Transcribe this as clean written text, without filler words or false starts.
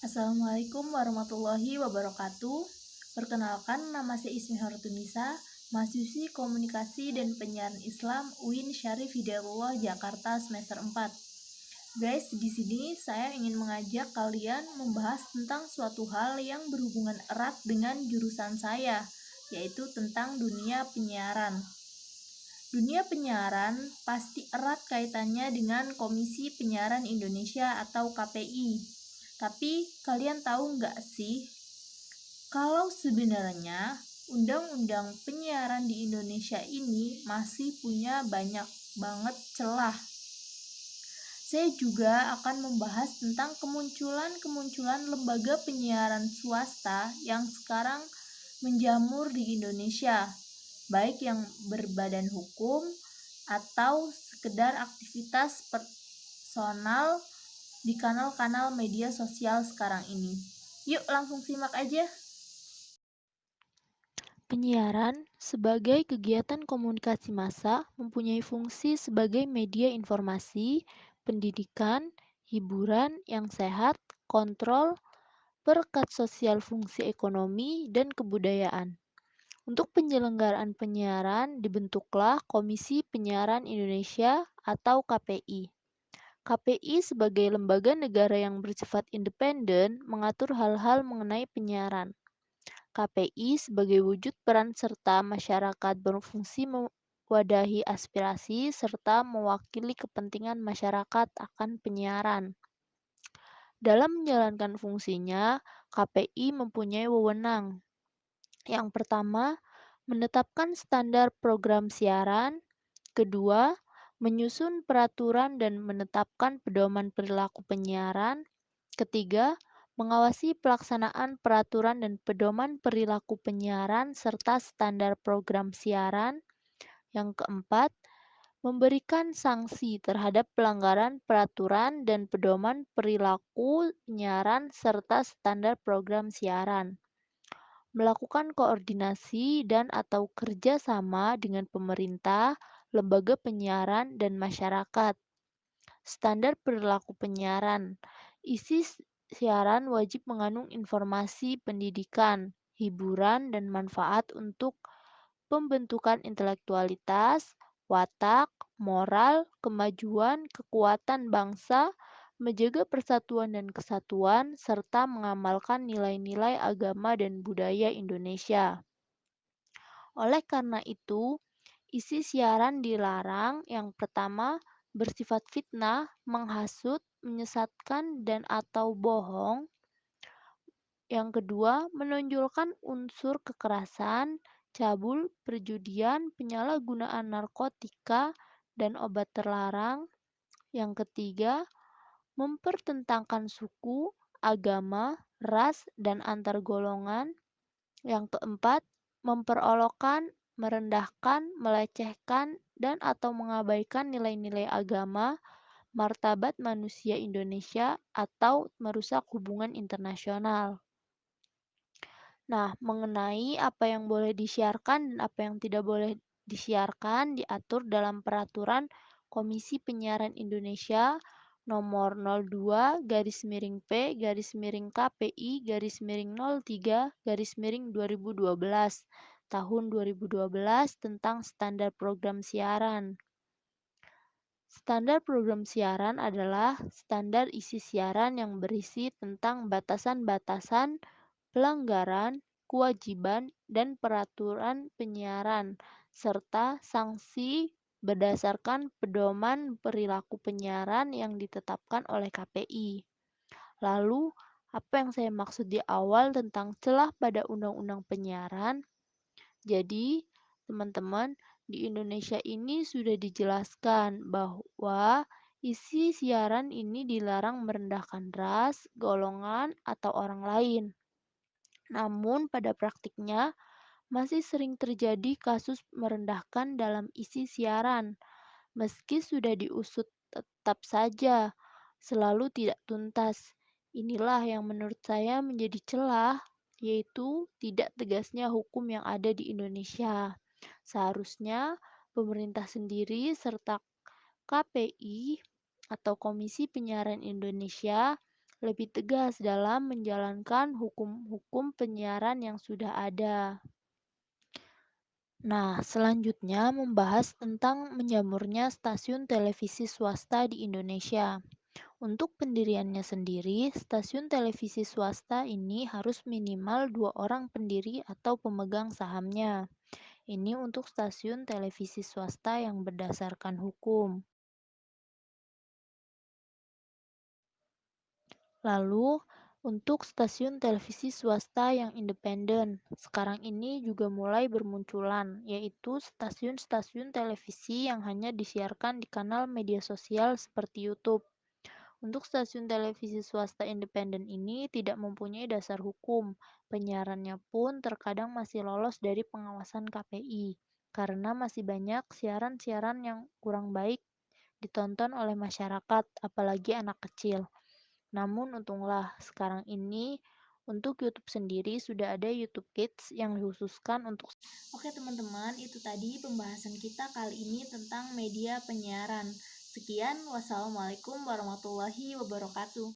Assalamualaikum warahmatullahi wabarakatuh. Perkenalkan, nama saya Ismi Hartunisa, mahasiswi Komunikasi dan Penyiaran Islam UIN Syarif Hidayatullah Jakarta semester 4. Guys, di sini saya ingin mengajak kalian membahas tentang suatu hal yang berhubungan erat dengan jurusan saya, yaitu tentang dunia penyiaran. Dunia penyiaran pasti erat kaitannya dengan Komisi Penyiaran Indonesia atau KPI. Tapi kalian tahu nggak sih, kalau sebenarnya undang-undang penyiaran di Indonesia ini masih punya banyak banget celah. Saya juga akan membahas tentang kemunculan lembaga penyiaran swasta yang sekarang menjamur di Indonesia, baik yang berbadan hukum atau sekedar aktivitas personal di kanal-kanal media sosial sekarang ini. Yuk langsung simak aja. Penyiaran sebagai kegiatan komunikasi massa mempunyai fungsi sebagai media informasi, pendidikan, hiburan yang sehat, kontrol, perekat sosial fungsi ekonomi, dan kebudayaan. Untuk penyelenggaraan penyiaran dibentuklah Komisi Penyiaran Indonesia atau KPI. KPI sebagai lembaga negara yang bersifat independen mengatur hal-hal mengenai penyiaran. KPI sebagai wujud peran serta masyarakat berfungsi mewadahi aspirasi serta mewakili kepentingan masyarakat akan penyiaran. Dalam menjalankan fungsinya, KPI mempunyai wewenang. Yang pertama, menetapkan standar program siaran. Kedua, menyusun peraturan dan menetapkan pedoman perilaku penyiaran. Ketiga, mengawasi pelaksanaan peraturan dan pedoman perilaku penyiaran serta standar program siaran. Yang keempat, memberikan sanksi terhadap pelanggaran peraturan dan pedoman perilaku penyiaran serta standar program siaran. Melakukan koordinasi dan/atau kerja sama dengan pemerintah, lembaga penyiaran, dan masyarakat. Standar perilaku penyiaran. Isi siaran wajib mengandung informasi pendidikan, hiburan, dan manfaat untuk pembentukan intelektualitas, watak, moral, kemajuan, kekuatan bangsa, menjaga persatuan dan kesatuan, serta mengamalkan nilai-nilai agama dan budaya Indonesia. Oleh karena itu, isi siaran dilarang. Yang pertama, bersifat fitnah, menghasut, menyesatkan, dan/atau bohong. Yang kedua, menonjolkan unsur kekerasan, cabul, perjudian, penyalahgunaan narkotika, dan obat terlarang. Yang ketiga, mempertentangkan suku, agama, ras, dan antar golongan. Yang keempat, memperolokkan, merendahkan, melecehkan, dan/atau mengabaikan nilai-nilai agama, martabat manusia Indonesia, atau merusak hubungan internasional. Nah, mengenai apa yang boleh disiarkan dan apa yang tidak boleh disiarkan diatur dalam Peraturan Komisi Penyiaran Indonesia nomor 02 garis miring P garis miring KPI garis miring 03 garis miring 2012 tahun 2012 tentang standar program siaran. Standar program siaran adalah standar isi siaran yang berisi tentang batasan-batasan, pelanggaran, kewajiban, dan peraturan penyiaran, serta sanksi berdasarkan pedoman perilaku penyiaran yang ditetapkan oleh KPI. Lalu, apa yang saya maksud di awal tentang celah pada undang-undang penyiaran? Jadi, teman-teman, di Indonesia ini sudah dijelaskan bahwa isi siaran ini dilarang merendahkan ras, golongan, atau orang lain. Namun, pada praktiknya masih sering terjadi kasus merendahkan dalam isi siaran. Meski sudah diusut, tetap saja selalu tidak tuntas. Inilah yang menurut saya menjadi celah, yaitu tidak tegasnya hukum yang ada di Indonesia. Seharusnya pemerintah sendiri serta KPI atau Komisi Penyiaran Indonesia lebih tegas dalam menjalankan hukum-hukum penyiaran yang sudah ada. Nah, selanjutnya membahas tentang menjamurnya stasiun televisi swasta di Indonesia. Untuk pendiriannya sendiri, stasiun televisi swasta ini harus minimal 2 orang pendiri atau pemegang sahamnya. Ini untuk stasiun televisi swasta yang berdasarkan hukum. Lalu, untuk stasiun televisi swasta yang independen, sekarang ini juga mulai bermunculan, yaitu stasiun-stasiun televisi yang hanya disiarkan di kanal media sosial seperti YouTube. Untuk stasiun televisi swasta independen ini tidak mempunyai dasar hukum. Penyiarannya pun terkadang masih lolos dari pengawasan KPI, karena masih banyak siaran-siaran yang kurang baik ditonton oleh masyarakat, apalagi anak kecil. Namun untunglah sekarang ini untuk YouTube sendiri sudah ada YouTube Kids yang dikhususkan untuk. Oke teman-teman, itu tadi pembahasan kita kali ini tentang media penyiaran. Sekian, wassalamualaikum warahmatullahi wabarakatuh.